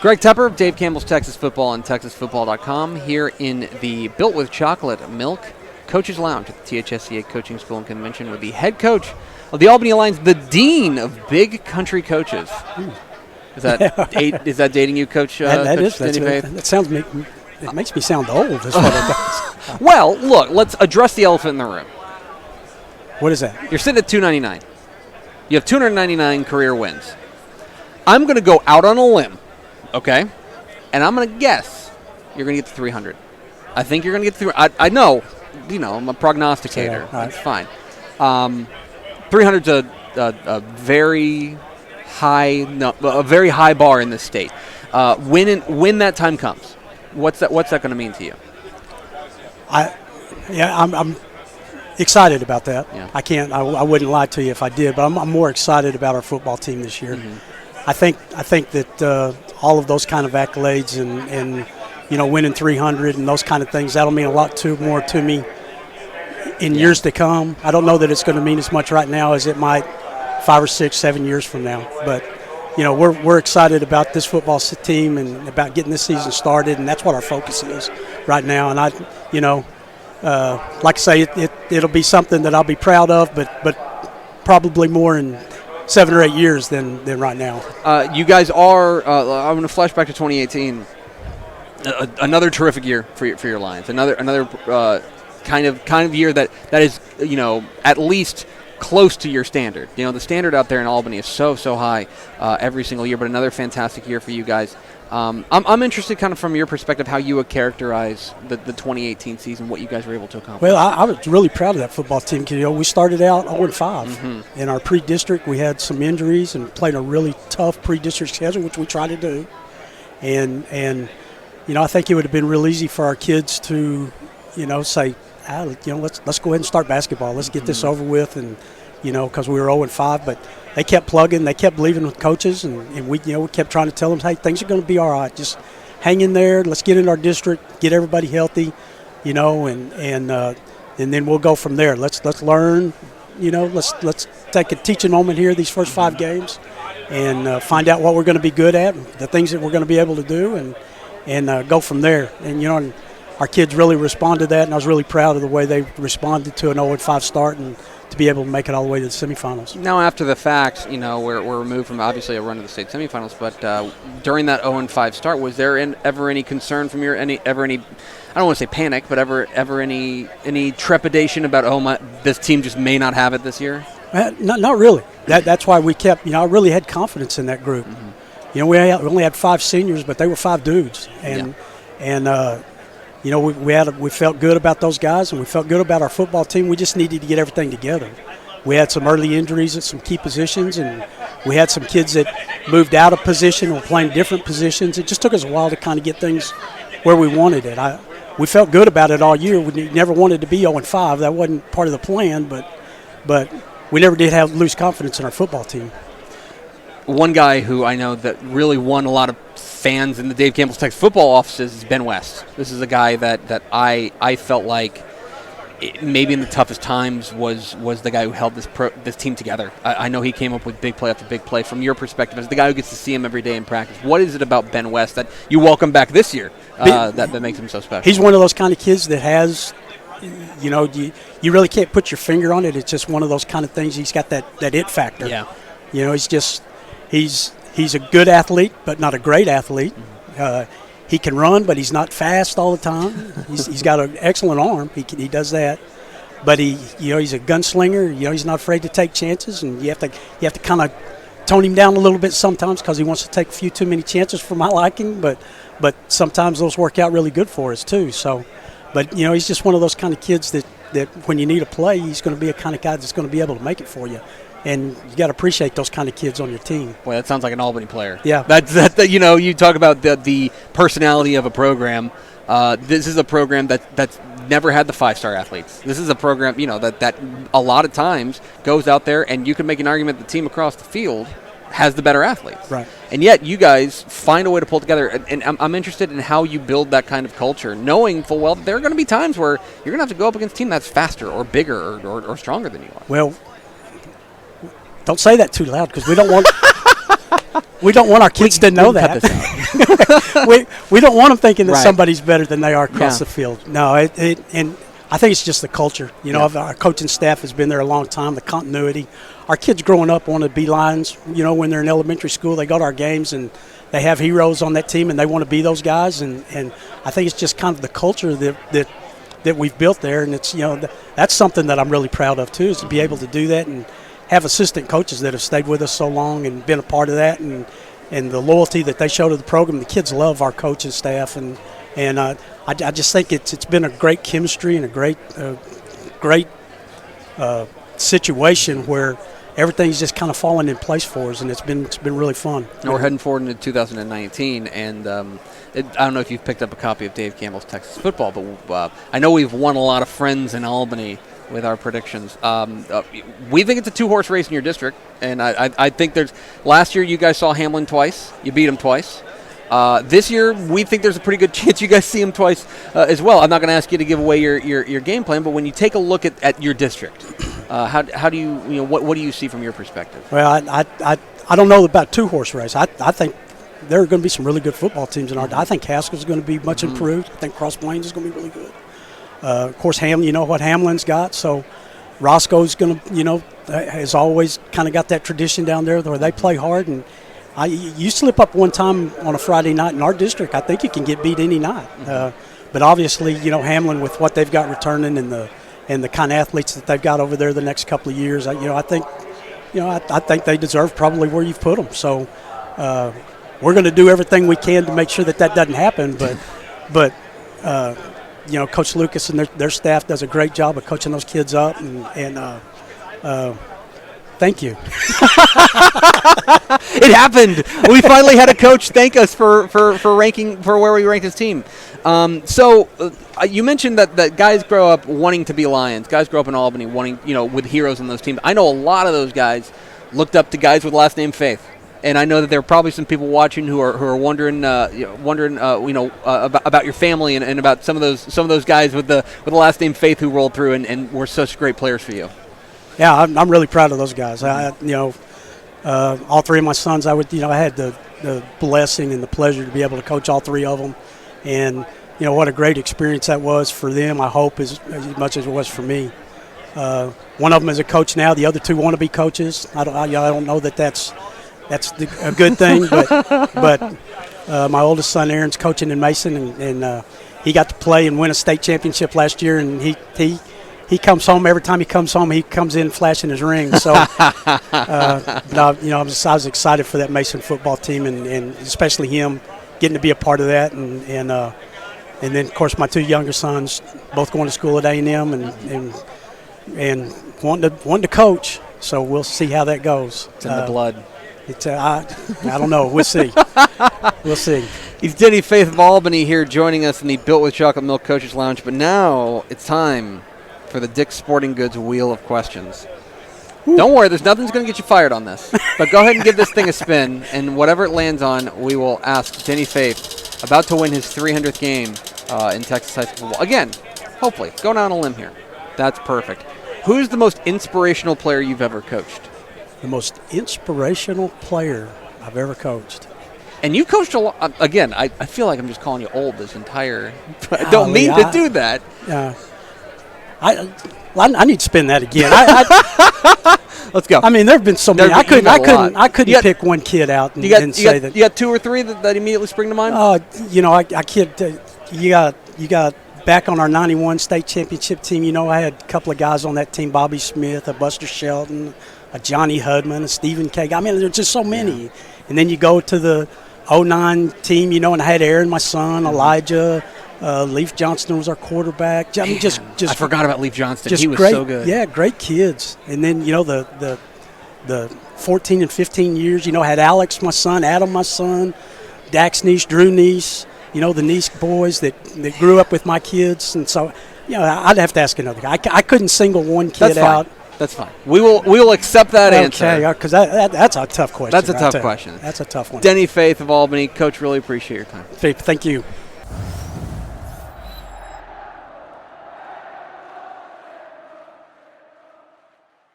Greg Tepper of Dave Campbell's Texas Football and TexasFootball.com here in the Built with Chocolate Milk Coaches Lounge at the THSCA Coaching School and Convention with the head coach of the Albany Alliance, the dean of big country coaches. Is that dating you, Coach? That Coach is. Denney Faith? That sounds. It makes me sound old. Is what it does. Well, look, let's address the elephant in the room. What is that? You're sitting at 299. You have 299 career wins. I'm going to go out on a limb, okay? And I'm going to guess you're going to get to 300. I think you're going to get to 300. I know, I'm a prognosticator. Right. That's fine. 300's a very high bar in this state. When that time comes, what's that going to mean to you? I'm excited about that. Yeah. I wouldn't lie to you if I did, but I'm more excited about our football team this year. Mm-hmm. I think that all of those kind of accolades and winning 300 and those kind of things, that'll mean a lot more to me in years to come. I don't know that it's going to mean as much right now as it might 5 or 6, 7 years from now. But we're excited about this football team and about getting this season started, and that's what our focus is right now. And like I say, it'll be something that I'll be proud of, but probably more in 7 or 8 years than right now. You guys are. I'm going to flash back to 2018. Another terrific year for your Lions. Another kind of year that is at least close to your standard. The standard out there in Albany is so high every single year. But another fantastic year for you guys. I'm interested, kind of from your perspective, how you would characterize the 2018 season, what you guys were able to accomplish. Well, I was really proud of that football team. We started out 0-5 Mm-hmm. in our pre-district. We had some injuries and played a really tough pre-district schedule, which we tried to do. And I think it would have been real easy for our kids to, say, let's go ahead and start basketball. Let's get this over with, and because we were 0-5, but they kept plugging, they kept believing with coaches, and we kept trying to tell them, hey, things are going to be all right. Just hang in there. Let's get in our district, get everybody healthy, and then we'll go from there. Let's learn, let's take a teaching moment here these first 5 games, and find out what we're going to be good at, the things that we're going to be able to do, and go from there. And our kids really responded to that, and I was really proud of the way they responded to an 0-5 start and to be able to make it all the way to the semifinals. Now, after the fact, we're removed from obviously a run to the state semifinals, but during that 0-5 start, was there ever any concern from your any? I don't want to say panic, but ever any trepidation about this team just may not have it this year? Not really. That's why we kept. I really had confidence in that group. Mm-hmm. We only had 5 seniors, but they were 5 dudes, and we felt good about those guys, and we felt good about our football team. We just needed to get everything together. We had some early injuries at some key positions, and we had some kids that moved out of position or playing different positions. It just took us a while to kind of get things where we wanted it. We felt good about it all year. We never wanted to be 0-5. That wasn't part of the plan, but we never did lose confidence in our football team. One guy who I know that really won a lot of fans in the Dave Campbell's Texas football offices is Ben West. This is a guy that I felt like maybe in the toughest times was the guy who held this team together. I know he came up with big play after big play. From your perspective, as the guy who gets to see him every day in practice, what is it about Ben West that you welcome back this year that makes him so special? He's one of those kind of kids that has, you really can't put your finger on it. It's just one of those kind of things. He's got that it factor. Yeah. He's a good athlete, but not a great athlete. He can run, but he's not fast all the time. He's got an excellent arm. He does that, but he's a gunslinger. He's not afraid to take chances, and you have to kind of tone him down a little bit sometimes because he wants to take a few too many chances for my liking. But sometimes those work out really good for us too. So, but he's just one of those kind of kids that when you need a play, he's going to be a kind of guy that's going to be able to make it for you. And you got to appreciate those kind of kids on your team. Boy, that sounds like an Albany player. Yeah. You talk about the personality of a program. This is a program that's never had the 5-star athletes. This is a program, that a lot of times goes out there, and you can make an argument the team across the field has the better athletes. Right. And yet you guys find a way to pull together. And I'm interested in how you build that kind of culture, knowing full well that there are going to be times where you're going to have to go up against a team that's faster or bigger or stronger than you are. Well, don't say that too loud because we don't We don't want our kids to know that. Cut this out. we don't want them thinking that Right. somebody's better than they are across Yeah. the field. No, and I think it's just the culture. You know, our coaching staff has been there a long time, the continuity. Our kids growing up want to be Lions. You know, when they're in elementary school, they go to our games and they have heroes on that team and they want to be those guys. And I think it's just kind of the culture that we've built there. And it's, you know, that's something that I'm really proud of too, is to be able to do that and have assistant coaches that have stayed with us so long and been a part of that, and the loyalty that they show to the program. The kids love our coaching staff, and I just think it's been a great chemistry and a great situation where everything's just kind of fallen in place for us, and it's been really fun. Now we're heading forward into 2019, and I don't know if you've picked up a copy of Dave Campbell's Texas Football, but I know we've won a lot of friends in Albany with our predictions. We think it's a two-horse race in your district, and I think last year you guys saw Hamlin twice. You beat him twice. This year we think there's a pretty good chance you guys see him twice as well. I'm not going to ask you to give away your game plan, but when you take a look at your district, how do you what do you see from your perspective? Well, I don't know about two-horse race. I think there are going to be some really good football teams in our. I think Haskell's going to be much improved. I think Cross Plains is going to be really good. Of course, Hamlin, you know what Hamlin's got. So Roscoe's going to, has always kind of got that tradition down there where they play hard. And you slip up one time on a Friday night in our district, I think you can get beat any night. But obviously, Hamlin with what they've got returning and the kind of athletes that they've got over there the next couple of years, I think they deserve probably where you've put them. So we're going to do everything we can to make sure that doesn't happen. But Coach Lucas and their staff does a great job of coaching those kids up, and thank you. It happened. We finally had a coach thank us for ranking for where we ranked his team. So you mentioned that guys grow up wanting to be Lions. Guys grow up in Albany wanting, with heroes in those teams. I know a lot of those guys looked up to guys with last name Faith. And I know that there are probably some people watching who are wondering about your family and about some of those guys with the last name Faith who rolled through and were such great players for you. Yeah, I'm really proud of those guys. All three of my sons, I had the blessing and the pleasure to be able to coach all three of them, and what a great experience that was for them. I hope as much as it was for me. One of them is a coach now. The other two want to be coaches. I don't know that that's a good thing, but my oldest son Aaron's coaching in Mason, and he got to play and win a state championship last year, and he comes home. Every time he comes home, he comes in flashing his ring. So, I was excited for that Mason football team, and especially him getting to be a part of that, and then of course my two younger sons both going to school at A&M and wanting to coach. So we'll see how that goes. It's in the blood. I don't know. We'll see. We'll see. He's Denney Faith of Albany here joining us in the Built with Chocolate Milk Coaches Lounge. But now it's time for the Dick's Sporting Goods Wheel of Questions. Ooh. Don't worry, there's nothing that's going to get you fired on this. But go ahead and give this thing a spin, and whatever it lands on, we will ask Denney Faith, about to win his 300th game in Texas high school football. Again, hopefully, going out on a limb here. That's perfect. Who's the most inspirational player you've ever coached? The most inspirational player I've ever coached. And you coached a lot. Again, I feel like I'm just calling you old this entire. I don't mean to do that. I need to spin that again. Let's go. I mean, there have been so many. I couldn't pick one kid out and say that. You got two or three that immediately spring to mind. You got back on our '91 state championship team. I had a couple of guys on that team: Bobby Smith, a Buster Shelton, a Johnny Hudman, a Stephen K. I mean, there's just so many. Yeah. And then you go to the '09 team, and I had Aaron, my son, Elijah, Leaf Johnston was our quarterback. I mean, just I forgot about Leaf Johnston. He was great, so good. Yeah, great kids. And then the 14 and 15 years, I had Alex, my son, Adam, my son, Dax Neese, Drew Neese. The Neese boys that grew up with my kids, and so I'd have to ask another guy. I couldn't single one kid out. That's fine. We will accept that answer. Okay, because that's a tough question. That's a tough question. That's a tough one. Denney Faith of Albany, Coach, really appreciate your time. Thank you.